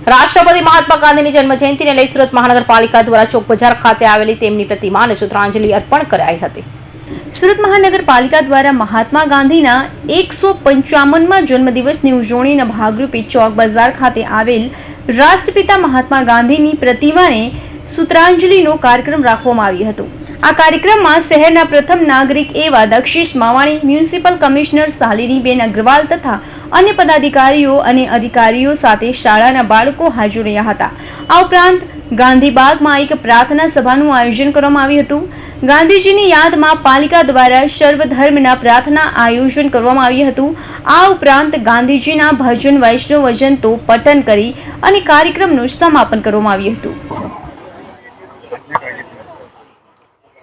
રાષ્ટ્રપતિ મહાત્મા ગાંધીની જન્મ જયંતિને લઈ સુરત મહાનગરપાલિકા દ્વારા ચોક બજાર ખાતે આવેલી તેમની પ્રતિમાને શ્રદ્ધાંજલિ અર્પણ કરાઈ હતી। સુરત મહાનગરપાલિકા દ્વારા મહાત્મા ગાંધીના 155મા જન્મદિવસની ઉજવણીના ભાગરૂપે ચોક બજાર ખાતે આવેલ રાષ્ટ્રપિતા મહાત્મા ગાંધીની પ્રતિમાને શ્રદ્ધાંજલિનો કાર્યક્રમ રાખવામાં આવ્યો હતો। આ કાર્યક્રમમાં શહેરના પ્રથમ નાગરિક એવા દક્ષિશ માવાણી, મ્યુનિસિપલ કમિશનર શાલિનીબેન અગ્રવાલ તથા અન્ય પદાધિકારીઓ અને અધિકારીઓ સાથે શાળાના બાળકો હાજર રહ્યા હતા। આ ઉપરાંત ગાંધીબાગમાં એક પ્રાર્થના સભાનું આયોજન કરવામાં આવ્યું હતું। ગાંધીજીની યાદમાં પાલિકા દ્વારા સર્વધર્મના પ્રાર્થના આયોજન કરવામાં આવ્યું હતું। આ ઉપરાંત ગાંધીજીના ભજન વૈષ્ણવ વજન તો પઠન કરી અને કાર્યક્રમનું સમાપન કરવામાં આવ્યું હતું।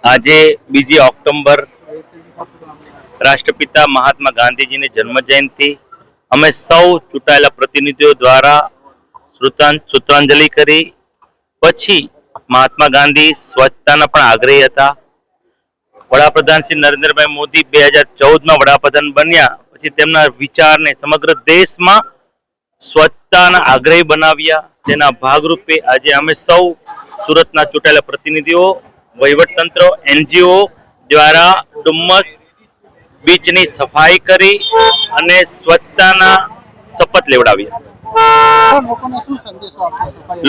આજે 2 ઓક્ટોબર રાષ્ટ્રપિતા મહાત્મા ગાંધીજીની જન્મ જયંતિ અમે સૌ ચૂંટાયેલા પ્રતિનિધિઓ દ્વારા શ્રદ્ધાંજલિ કરી। પછી મહાત્મા ગાંધી સ્વચ્છતાના પણ આગ્રહી હતા। વડાપ્રધાન શ્રી નરેન્દ્રભાઈ મોદી 2014માં વડાપ્રધાન બન્યા પછી તેમના વિચારને સમગ્ર દેશમાં સ્વચ્છતાના આગ્રહી બનાવ્યા। જેના ભાગરૂપે આજે અમે સૌ સુરતના ચૂંટાયેલા પ્રતિનિધિઓ, વહીવટતંત્ર, NGO દ્વારા ડુમ્મસ બીચની સફાઈ કરી અને સ્વચ્છતાના શપથ લેવડાવ્યા।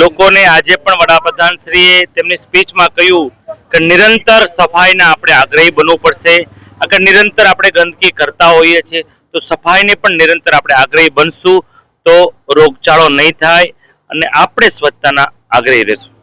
લોકોને આજે પણ વડાપ્રધાન શ્રીએ તેમની સ્પીચમાં કહ્યું કે નિરંતર સફાઈના આપણે આગ્રહી બનવું પડશે। અગર નિરંતર આપણે ગંદકી કરતા હોઈએ છીએ તો સફાઈને પણ નિરંતર આપણે આગ્રહી બનશું તો રોગચાળો નહીં થાય અને આપણે સ્વચ્છતાના આગ્રહી રહેશું।